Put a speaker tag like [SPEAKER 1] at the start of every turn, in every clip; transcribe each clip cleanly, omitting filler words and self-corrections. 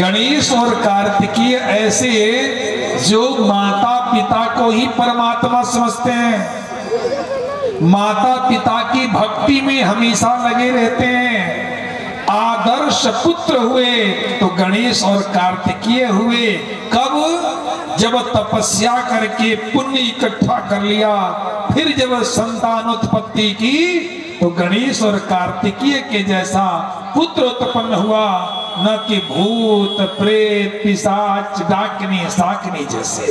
[SPEAKER 1] गणेश और कार्तिकीय ऐसे जो माता पिता को ही परमात्मा समझते हैं, माता पिता की भक्ति में हमेशा लगे रहते हैं, आदर्श पुत्र हुए तो गणेश और कार्तिकीय हुए। कब? जब तपस्या करके पुण्य इकट्ठा कर लिया, फिर जब संतानोत्पत्ति की तो गणेश और कार्तिकीय के जैसा पुत्र उत्पन्न हुआ, न कि भूत प्रेत पिशाच डाकनी शाकनी जैसे।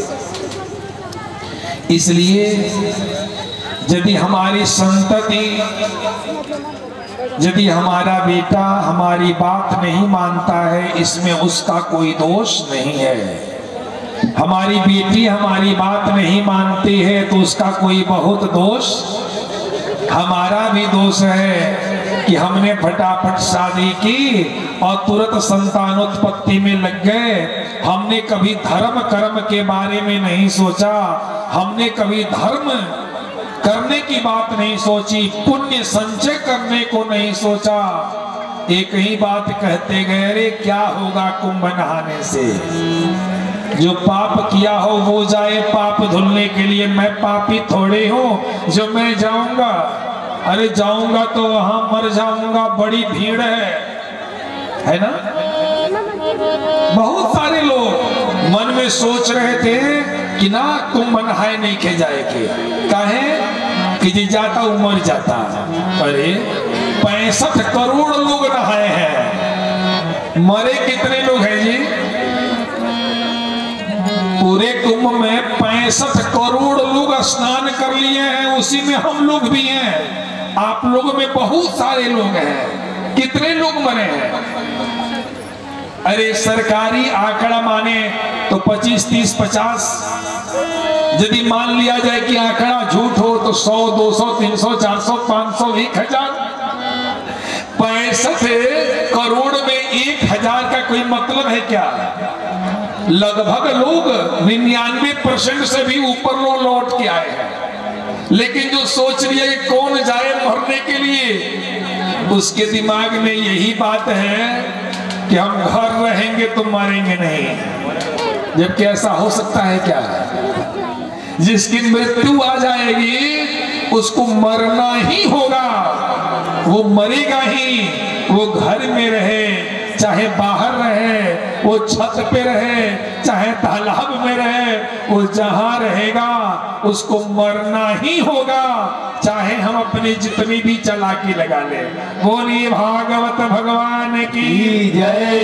[SPEAKER 1] इसलिए यदि हमारी संतति, यदि हमारा बेटा हमारी बात नहीं मानता है, इसमें उसका कोई दोष नहीं है। हमारी बेटी हमारी बात नहीं मानती है तो उसका कोई बहुत दोष, हमारा भी दोष है कि हमने फटाफट शादी की और तुरंत संतानोत्पत्ति में लग गए। हमने कभी धर्म कर्म के बारे में नहीं सोचा, हमने कभी धर्म करने की बात नहीं सोची, पुण्य संचय करने को नहीं सोचा। एक ही बात कहते गए, अरे क्या होगा कुंभ नहाने से, जो पाप किया हो वो जाए पाप धुलने के लिए, मैं पापी थोड़े हूं जो मैं जाऊंगा। अरे जाऊंगा तो वहां मर जाऊंगा, बड़ी भीड़ है ना। बहुत सारे लोग मन में सोच रहे थे कि ना कुंभ नहाए नहीं के जाए के, काहे कि जी जाता उमर जाता। अरे 65 करोड़ लोग नहाए हैं, मरे कितने लोग हैं जी? पूरे कुंभ में 65 करोड़ लोग स्नान कर लिए हैं, उसी में हम लोग भी हैं। आप लोगों में बहुत सारे लोग हैं, कितने लोग मरे हैं? अरे सरकारी आंकड़ा माने तो 25, 30, 50। यदि मान लिया जाए कि आंकड़ा झूठ हो तो 100, 200, 300, 400, 500, 1000। 65 करोड़ में 1000 का कोई मतलब है क्या? लगभग लोग 99% से भी ऊपर लोग लौट के आए हैं। लेकिन जो सोच लिया कि कौन जाए मरने के लिए, उसके दिमाग में यही बात है कि हम घर रहेंगे तो मरेंगे नहीं। जबकि ऐसा हो सकता है क्या? जिसकी मृत्यु आ जाएगी उसको मरना ही होगा, वो मरेगा ही। वो घर में रहे चाहे बाहर रहे, वो छत पे रहे चाहे तालाब में रहे, वो जहां रहेगा उसको मरना ही होगा, चाहे हम अपनी जितनी भी चालाकी लगा ले। बोलिए भागवत भगवान की जय।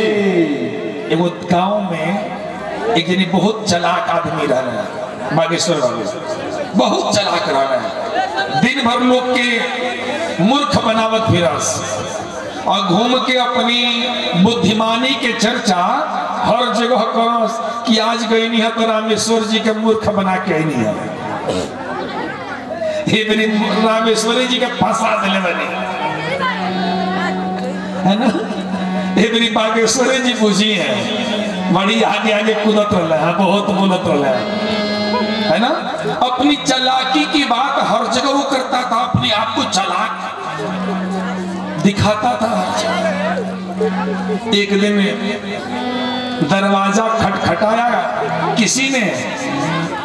[SPEAKER 1] एक गांव में एक जनी बहुत चालाक आदमी रह रहा है, बागेश्वर बाबू बहुत चालाक रह रहा है। दिन भर लोग के मूर्ख बनावत फिरस और घूम के अपनी बुद्धिमानी के चर्चा हर जगह करस कि आज गई नहीं है तो रामेश्वर जी के मूर्ख बना के नहीं है। रामेश्वरी जी के फंसा दिले बने है ना। ये बागेश्वरी जी बुझी है, बड़ी आगे आगे कूदत रहा है, बहुत कूदत रहा है ना। अपनी चालाकी की बात हर जगह वो करता था, अपने आप को चालाक दिखाता था। एक दिन दरवाजा खटखटाया किसी ने,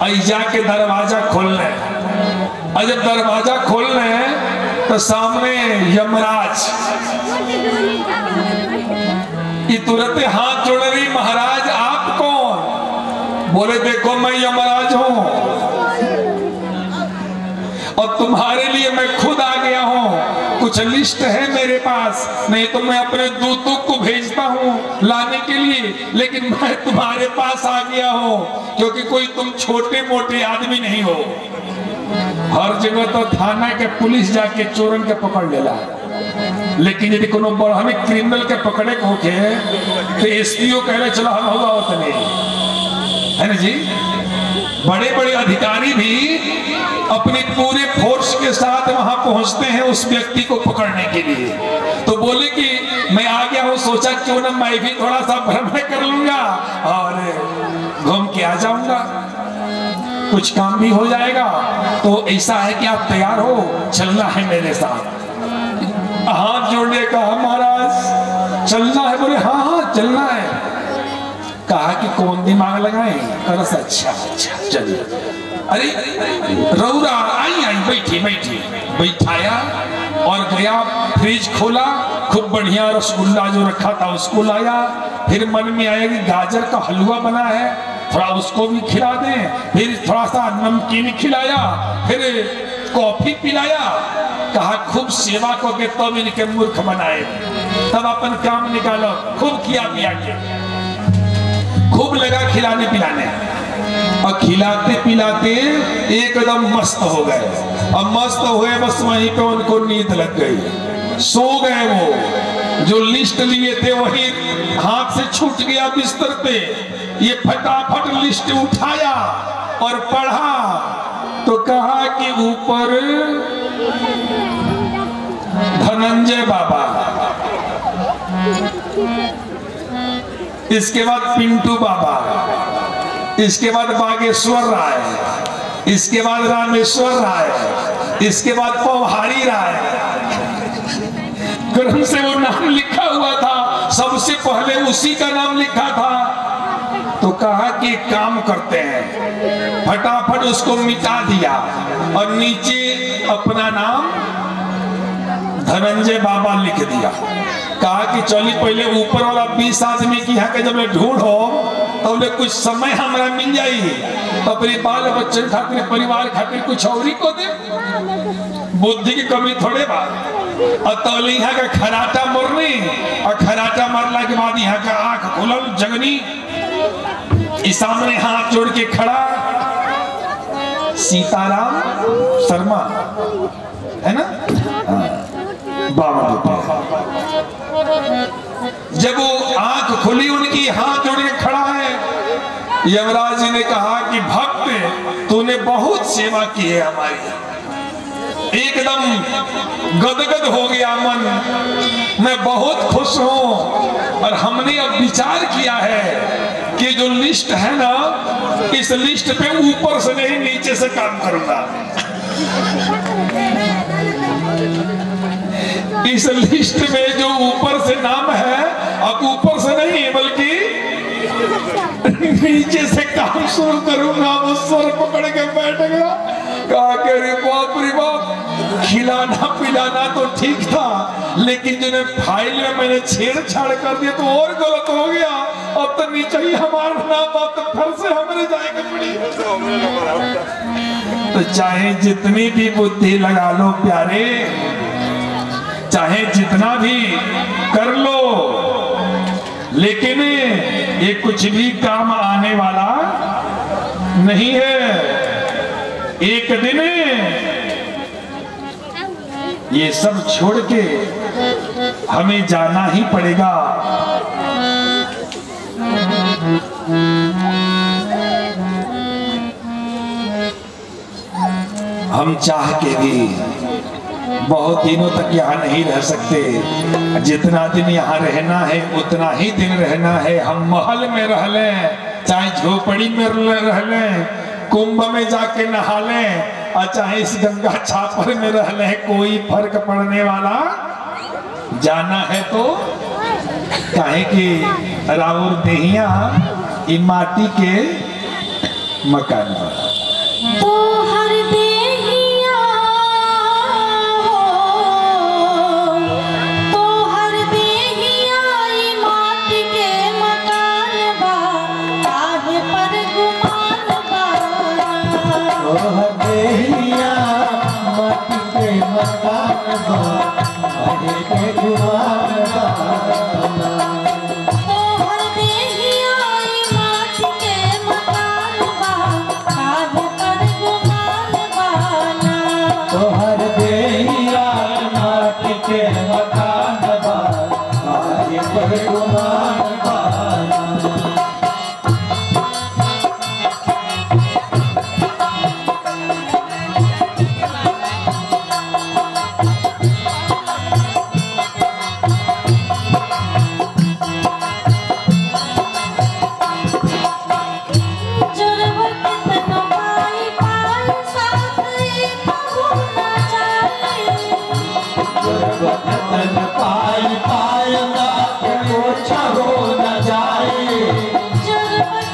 [SPEAKER 1] ऐजा के दरवाजा खोलने, और जब दरवाजा खोलने तो सामने यमराज ये तुरंत हाथ जोड़ रही, महाराज आप कौन? बोले देखो मैं यमराज हूं और तुम्हारे लिए मैं खुद आ गया हूं। कुछ लिस्ट है मेरे पास, नहीं तो मैं अपने दूतों को भेजता हूं लाने के लिए, लेकिन मैं तुम्हारे पास आ गया हूं क्योंकि कोई तुम छोटे मोटे आदमी नहीं हो। हर जगह तो थाना के पुलिस जाके चोरन के पकड़ लेला, लेकिन यदि कोनो बड़हनी क्रिमिनल के पकड़े को होके तो एसपीओ कहले चलो हम होगा उतने, है ना जी। बड़े बड़े अधिकारी भी अपने पूरे फोर्स के साथ वहां पहुंचते हैं उस व्यक्ति को पकड़ने के लिए। तो बोले कि मैं आ गया हूं, सोचा क्यों ना मैं भी थोड़ा सा भ्रमण कर लूंगा और घूम के आ जाऊंगा, कुछ काम भी हो जाएगा। तो ऐसा है कि आप तैयार हो, चलना है मेरे साथ। हाथ जोड़ने का, महाराज चलना है? बोले हाँ हाँ चलना है। कहा कि कौन दिमाग लगाए? करस अच्छा अच्छा चलिए। अरे रौरा आई आई बैठी बैठी बैठाया और गया, फ्रिज खोला, खूब बढ़िया रसगुल्ला जो रखा था उसको लाया। फिर मन में आया कि गाजर का हलवा बना है, थोड़ा उसको भी खिला दें। फिर थोड़ा सा नमकीन खिलाया, फिर कॉफी पिलाया। कहा खूब सेवा को के तब इनके मूर्ख बनाए, तब अपन काम निकालो। खूब खिया पिया के खूब लगा खिलाने पिलाने, और खिलाते पिलाते एकदम मस्त हो गए। अब मस्त हुए बस वहीं पे उनको नींद लग गई, सो गए। वो जो लिस्ट लिए थे वही हाथ से छूट गया बिस्तर पे। ये फटाफट लिस्ट उठाया और पढ़ा तो कहा कि ऊपर धनंजय बाबा, इसके बाद पिंटू बाबा, इसके बाद बागेश्वर राय, इसके बाद रामेश्वर राय, इसके बाद पौहारी राय। क्रम से वो नाम लिखा हुआ था, सबसे पहले उसी का नाम लिखा था। तो कहा कि काम करते हैं, फटाफट उसको मिटा दिया और नीचे अपना नाम धनंजय बाबा लिख दिया। कहा कि चलिए पहले ऊपर वाला 20 आदमी की यहाँ के जब ढूंढो तो कुछ समय हमारा मिल जाएगी, अपने बाल बच्चन खातिर परिवार खातिर कुछ और ही को दे। बुद्धि की कमी थोड़े बात। और तो यहाँ का खराटा मरनी, और खराटा मरला के बाद यहाँ का आंख खुलल जगनी, इस सामने हाथ जोड़ के खड़ा सीताराम शर्मा है ना, 52 रुपये। जब वो आंख खुली उनकी, हाथ जोड़ के खड़ा है, यमराज जी ने कहा कि भक्त तूने बहुत सेवा की है हमारी, एकदम गदगद हो गया मन, मैं बहुत खुश हूं। और हमने अब विचार किया है कि जो लिस्ट है ना, इस लिस्ट पे ऊपर से नहीं नीचे से काम करूंगा। इस लिस्ट में जो ऊपर से नाम है, अब ऊपर से नहीं बल्कि नीचे से काम शुरू करूंगा। वो सर पकड़ के बैठ गया, कहा कि अरे बाप रे बाप, खिलाना पिलाना तो ठीक था, लेकिन जो फाइल में मैंने छेड़छाड़ कर दिया तो और गलत हो गया। अब तो नीचे ही हमारा नाम, अब तो फिर से हमारे जाएगा पड़ी। तो चाहे जितनी भी बुद्धि लगा लो प्यारे, चाहे जितना भी कर लो, लेकिन ये कुछ भी काम आने वाला नहीं है। एक दिन ये सब छोड़ के हमें जाना ही पड़ेगा। हम चाह के भी बहुत दिनों तक यहाँ नहीं रह सकते। जितना दिन यहाँ रहना है उतना ही दिन रहना है। हम महल में रह लें, चाहे झोपड़ी में रह लें, कुंभ में जाके नहा लें, और चाहे इस गंगा छापर में रह लें, कोई फर्क पड़ने वाला जाना है तो काहे कि राउर देहिया ई माटी के मकान तो हर
[SPEAKER 2] मकान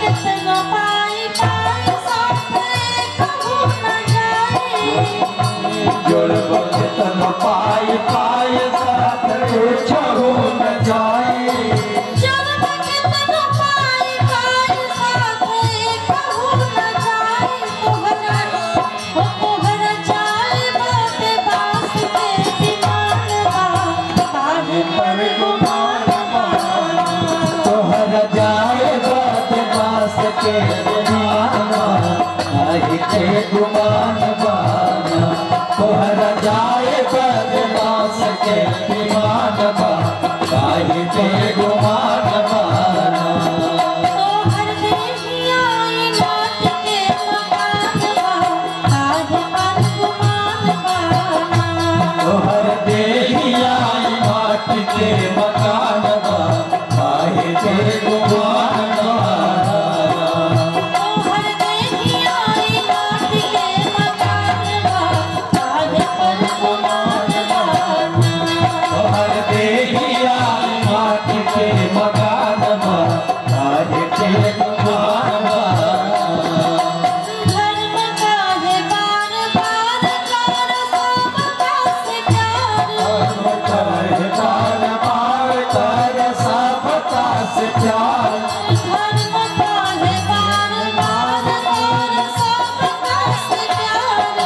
[SPEAKER 2] कितना पाई पाई साथ कहूँ न जाए
[SPEAKER 3] जुड़ब कितना पाई पाई साथ कहूँ न जाए
[SPEAKER 2] जुड़ब कितना पाई पाई साथ कहूँ न जाए तोहरा जाए बाते बास के विमान बा काहे पर गुमान बाना
[SPEAKER 3] तोहरा जाए बात बास के दीवाना काहे के गुमान बाना तोहरा जाए बात बास के दीवाना काहे के गुमान बाना
[SPEAKER 2] तोहर देहिया नाट के मकान बा काहे पर गुमान बाना
[SPEAKER 3] तोहर देहिया माट के मकान बा काहे के गुमान बाना
[SPEAKER 2] तोहर देहिया नाट के मकान बा काहे पर गुमान बाना
[SPEAKER 3] तोहर देहिया माट के मकान बा काहे के गुमान बाना
[SPEAKER 2] धर्म काहे बार बार कर सब दास प्यार
[SPEAKER 3] काहे बार बार कर सबका से प्यार
[SPEAKER 2] धर्म काहे बार बार कर सब दास प्यार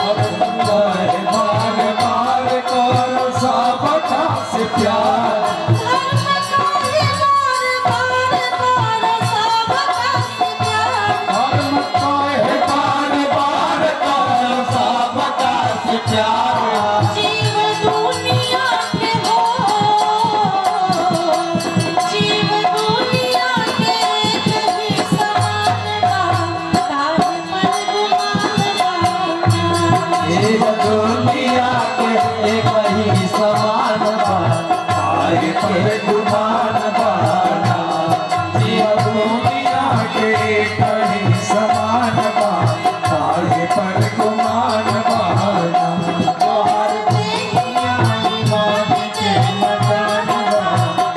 [SPEAKER 3] काहे बार बार कर सबका से प्यार
[SPEAKER 2] धर्म काहे बार बार कर सब दास प्यार
[SPEAKER 3] धर्म काहे बार बार कर सबका से प्यार
[SPEAKER 2] जीव दुनिया के हो जीव दुनिया के कहीं समान बा काहे पर गुमान बाना
[SPEAKER 3] जीव दुनिया के एक ही समान बा काहे पर गुमान बाना जीव दुनिया के एक ही समान बा काहे पर गुमान बाना तोहर देहिया माट के मकान बा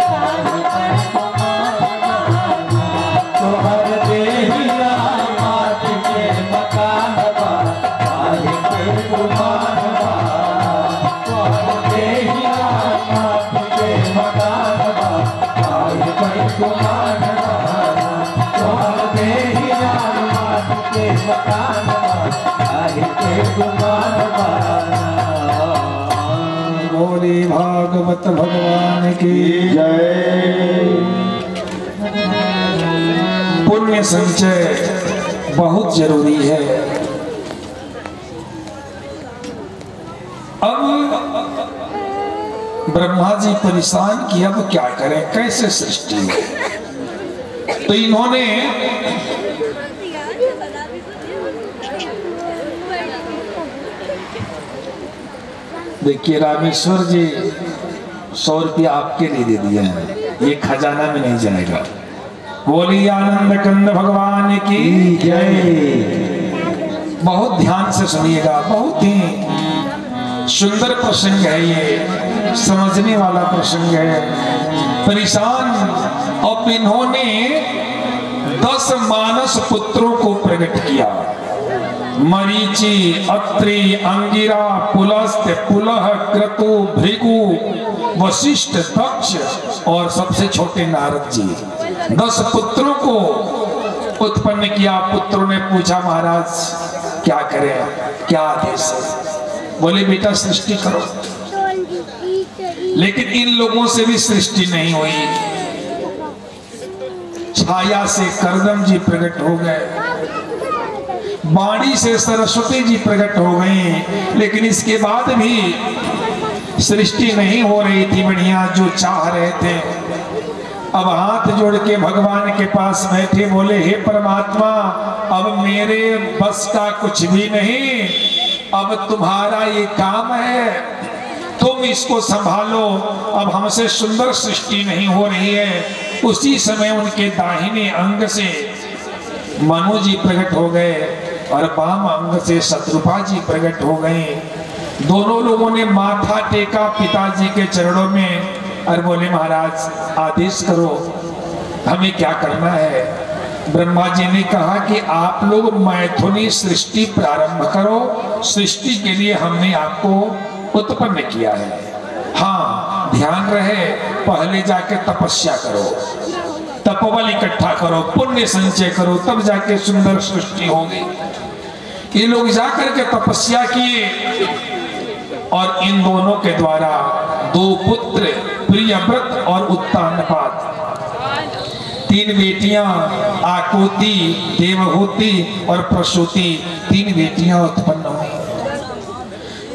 [SPEAKER 2] काहे पर गुमान बाना
[SPEAKER 3] तोहर देहिया माट के मकान बा काहे पे गुमान बाना तोहर देहिया माट के मकान बा काहे पे गुमान बाना तोहर देहिया माट के मकान बा काहे पे गुमान बाना
[SPEAKER 1] बोली भागवत भगवान की
[SPEAKER 3] जय
[SPEAKER 1] पुण्य संचय बहुत जरूरी है। अब ब्रह्मा जी परेशान कि अब क्या करें, कैसे सृष्टि हो। तो इन्होंने देखिए रामेश्वर जी 100 रुपया आपके लिए दे दिए हैं, ये खजाना में नहीं जाएगा। बोली आनंद कंद भगवान की
[SPEAKER 3] जय
[SPEAKER 1] बहुत ध्यान से सुनिएगा, बहुत ही सुंदर प्रसंग है, ये समझने वाला प्रसंग है। परेशान अब इन्होंने 10 मानस पुत्रों को प्रकट किया, मरीचि, अत्रि, अंगिरा, पुलस्त्य, पुलह, क्रतु, भृगु, वशिष्ठ, दक्ष और सबसे छोटे नारद जी। 10 पुत्रों को उत्पन्न किया। पुत्रों ने पूछा महाराज क्या करें, क्या आदेश है? बोले बेटा सृष्टि करो। लेकिन इन लोगों से भी सृष्टि नहीं हुई। छाया से करदम जी प्रकट हो गए, वाणी से सरस्वती जी प्रकट हो गई, लेकिन इसके बाद भी सृष्टि नहीं हो रही थी बढ़िया जो चाह रहे थे। अब हाथ जोड़ के भगवान के पास बैठे, बोले हे परमात्मा अब मेरे बस का कुछ भी नहीं, अब तुम्हारा ये काम है, तुम इसको संभालो। अब हमसे सुंदर सृष्टि नहीं हो रही है। उसी समय उनके दाहिने अंग से मनु जी प्रकट हो गए और वाम अंग से शत्रुपा जी प्रकट हो गए। दोनों लोगों ने माथा टेका पिताजी के चरणों में और बोले महाराज आदेश करो, हमें क्या करना है। ब्रह्मा जी ने कहा कि आप लोग मैथुनी सृष्टि प्रारंभ करो, सृष्टि के लिए हमने आपको उत्पन्न किया है। हाँ, ध्यान रहे, पहले जाके तपस्या करो, तपोबल इकट्ठा करो, पुण्य संचय करो, तब जाके सुंदर सृष्टि होगी। ये लोग जाकर के तपस्या किए और इन दोनों के द्वारा 2 पुत्र प्रियव्रत और उत्तानपाद, 3 बेटियां आकुति, देवहूति और प्रसूति, 3 बेटियां उत्पन्न हुई।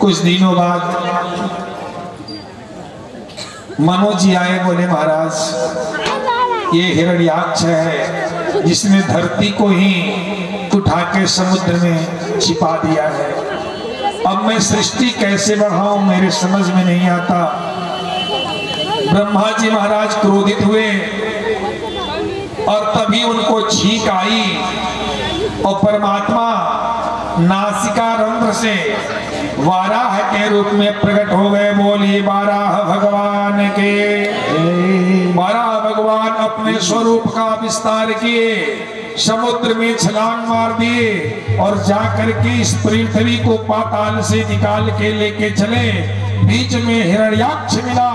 [SPEAKER 1] कुछ दिनों बाद मनोज जी आए, बोले महाराज ये हिरण्याक्ष है जिसने धरती को ही उठा के समुद्र में छिपा दिया है। अब मैं सृष्टि कैसे बढ़ाऊं, मेरे समझ में नहीं आता। ब्रह्मा जी महाराज क्रोधित हुए और तभी उनको छींक आई और परमात्मा नासिका रंध्र से वाराह के रूप में प्रकट हो गए। बोलिए वाराह भगवान के। वाराह भगवान अपने स्वरूप का विस्तार किए, समुद्र में छलांग मार दिए और जाकर के इस पृथ्वी को पाताल से निकाल के लेके चले। बीच में हिरण्याक्ष मिला,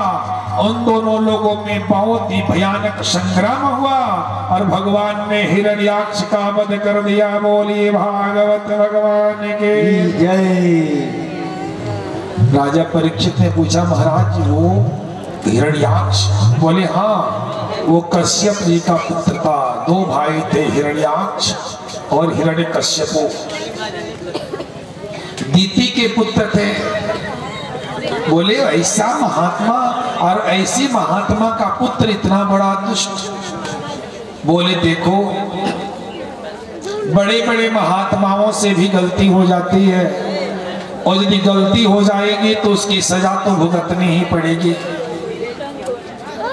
[SPEAKER 1] उन दोनों लोगों में बहुत ही भयानक संग्राम हुआ और भगवान ने हिरण्याक्ष का वध कर दिया। बोलिए भागवत भगवान के
[SPEAKER 3] जय।
[SPEAKER 1] राजा परीक्षित ने पूछा, महाराज वो हिरण्याक्ष? बोले हाँ, वो कश्यप जी का पुत्र था। 2 भाई थे, हिरण्याक्ष और हिरण्यकश्यपु। दीति के पुत्र थे। बोले ऐसा महात्मा और ऐसी महात्मा का पुत्र इतना बड़ा दुष्ट। बोले देखो, बड़े बड़े महात्माओं से भी गलती हो जाती है और यदि गलती हो जाएगी तो उसकी सजा तो भुगतनी ही पड़ेगी।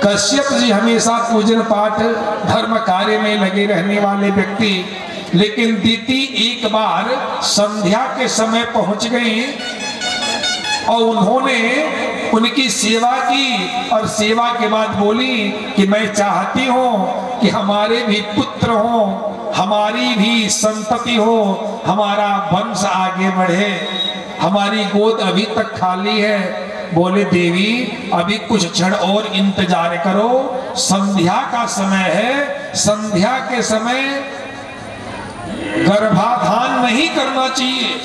[SPEAKER 1] कश्यप जी हमेशा पूजन पाठ धर्म कार्य में लगे रहने वाले व्यक्ति, लेकिन दीति एक बार संध्या के समय पहुंच गई और उन्होंने उनकी सेवा की और सेवा के बाद बोली कि मैं चाहती हूं कि हमारे भी पुत्र हो, हमारी भी संतति हो, हमारा वंश आगे बढ़े, हमारी गोद अभी तक खाली है। बोले देवी अभी कुछ क्षण और इंतजार करो, संध्या का समय है, संध्या के समय गर्भाधान नहीं करना चाहिए।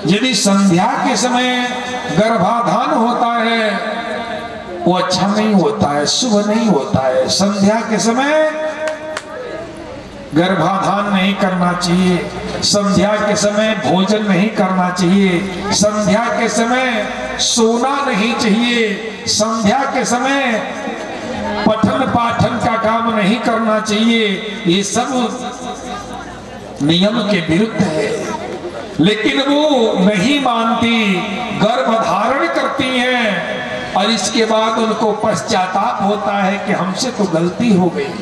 [SPEAKER 1] यदि संध्या के समय गर्भाधान होता है वो अच्छा नहीं होता है, शुभ नहीं होता है। संध्या के समय गर्भाधान नहीं करना चाहिए, संध्या के समय भोजन नहीं करना चाहिए, संध्या के समय सोना नहीं चाहिए, संध्या के समय पठन पाठन का काम नहीं करना चाहिए। ये सब नियम के विरुद्ध है, लेकिन वो नहीं मानती, गर्भ धारण करती हैं और इसके बाद उनको पश्चाताप होता है कि हमसे तो गलती हो गई।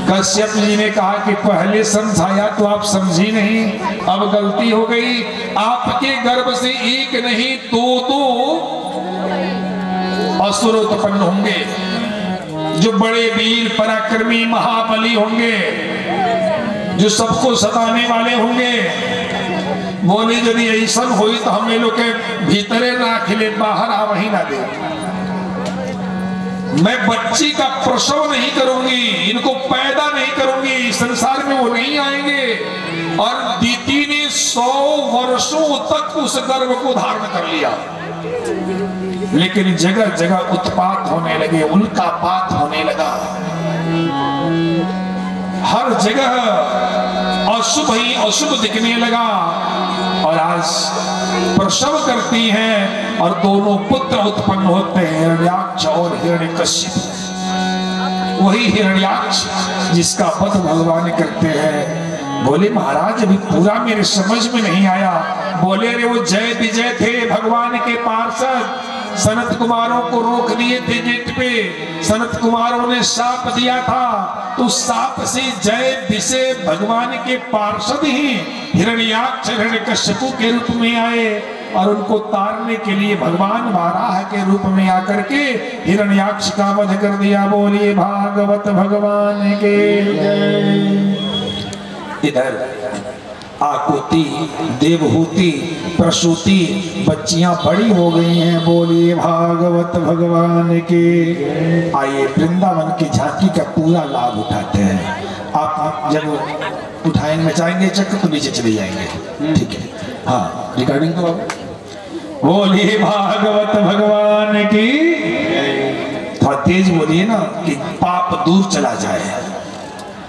[SPEAKER 1] कश्यप जी ने कहा कि पहले समझाया तो आप समझी नहीं, अब गलती हो गई। आपके गर्भ से एक नहीं 2 असुर उत्पन्न होंगे जो बड़े वीर पराक्रमी महाबली होंगे, जो सबको सताने वाले होंगे। बोले यदि ऐसा हुई तो हम लोग के भीतरे ना खिले, बाहर आ वही ना दे। मैं बच्ची का प्रसव नहीं करूंगी, इनको पैदा नहीं करूंगी, संसार में वो नहीं आएंगे। और दीति ने 100 वर्षों तक उस गर्भ को धारण कर लिया, लेकिन जगह जगह उत्पात होने लगे, उल्कापात होने लगा। हर जगह अशुभ ही अशुभ दिखने लगा और आज प्रसव करती हैं और दोनों पुत्र उत्पन्न होते हैं, हिरण्याक्ष और हिरण्यकश्यप। वही हिरण्याक्ष जिसका वध भगवान करते हैं। बोले महाराज अभी पूरा मेरे समझ में नहीं आया। बोले रे वो जय विजय थे भगवान के पार्षद, सनत कुमारों को रोक दिए थे गेट पे। सनत कुमारों ने शाप दिया था, तो शाप से जय विजय भगवान के पार्षद ही हिरण्याक्ष हिरण्यकश्यपु के रूप में आए और उनको तारने के लिए भगवान वाराह के रूप में आकर के हिरण्याक्ष का वध कर दिया। बोलिए भागवत भगवान के जय। इधर आकुति, देवहूति, प्रसूति बच्चियां बड़ी हो गई हैं। बोलिए भागवत भगवान के। आइए वृंदावन की झांकी का पूरा लाभ उठाते हैं। आप जब उठाएंगे में चाहेंगे चक्र तो नीचे चले जाएंगे, ठीक है। हाँ रिकॉर्डिंग तो आप बोलिए भागवत भगवान की। थोड़ा तेज बोलिए ना कि पाप दूर चला जाए।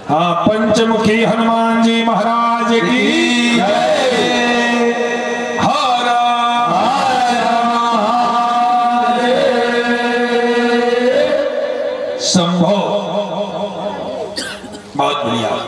[SPEAKER 1] हाँ पंचमुखी हनुमान जी महाराज की जय। हर शंभो। बहुत बढ़िया।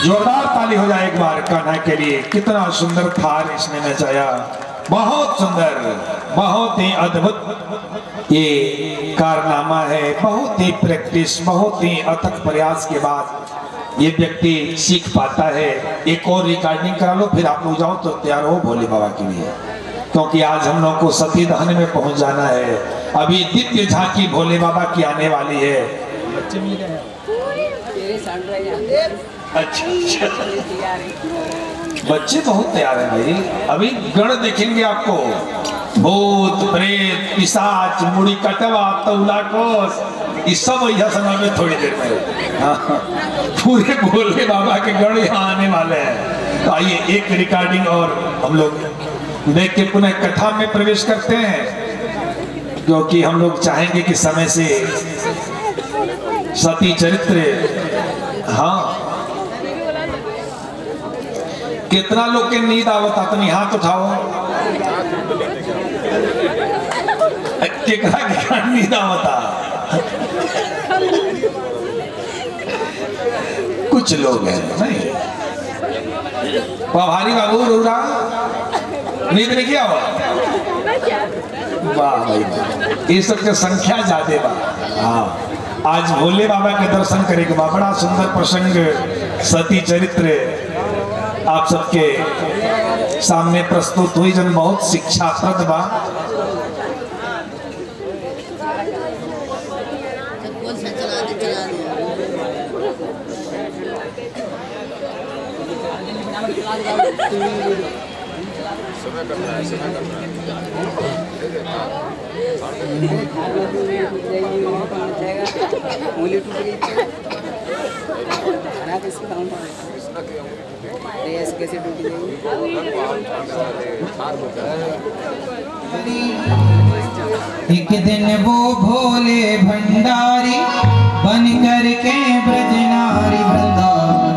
[SPEAKER 1] जोरदार ताली हो जाए एक बार कान्हा के लिए। कितना सुंदर थार इसने नचाया, बहुत सुंदर, बहुत ही अद्भुत ये कारनामा है। बहुत ही प्रैक्टिस, बहुत ही अथक प्रयास के बाद ये व्यक्ति सीख पाता है। एक और रिकॉर्डिंग करा लो, फिर आप लोग जाओ तो तैयार हो भोले बाबा के लिए, क्योंकि आज हम लोग को सती दहन में पहुंच जाना है। अभी दिव्य झांकी भोले बाबा की आने वाली है। अच्छा बच्चे बहुत तैयार हैं भाई। अभी गण देखेंगे आपको, भूत प्रेत पिशाच मुड़ी कटवा तौला कोस, ये सब यह समय में थोड़ी देर में। हाँ, पूरे भोले बाबा के गण यहाँ आने वाले हैं। तो आइए एक रिकॉर्डिंग और हम लोग देख के पुनः कथा में प्रवेश करते हैं, क्योंकि हम लोग चाहेंगे कि समय से सती चरित्र हाँ, कितना लोग के नींद आवता तनी हाथ उठाओ। केकरा केकरा नींद आवता? कुछ लोग हैं नहीं। पवारी बाबू रूरा नींद नहीं किया हुआ? वाह भाई वाह, ये सब की संख्या ज्यादा बा। हाँ, आज भोले बाबा के दर्शन करे के बाद बड़ा सुंदर प्रसंग सती चरित्र आप सबके सामने प्रस्तुत हुई, जन बहुत शिक्षाप्रद बा।
[SPEAKER 4] एक दिन वो भोले भंडारी बन कर के ब्रजनारी वृंदावन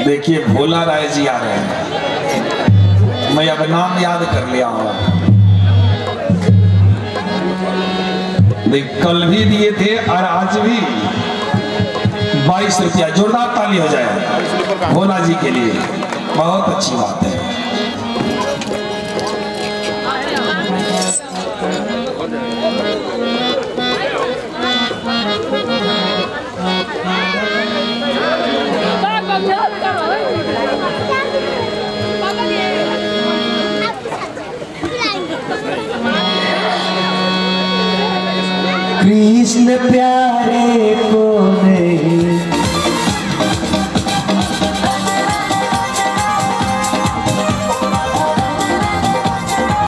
[SPEAKER 1] देखिए भोला राय जी आ रहे हैं, मैं अब नाम याद कर लिया हूँ। देख कल भी दिए थे और आज भी 22 रुपया। जोरदार ताली हो जाए भोला जी के लिए, बहुत अच्छी बात है।
[SPEAKER 3] कृष्ण प्यारे को नहीं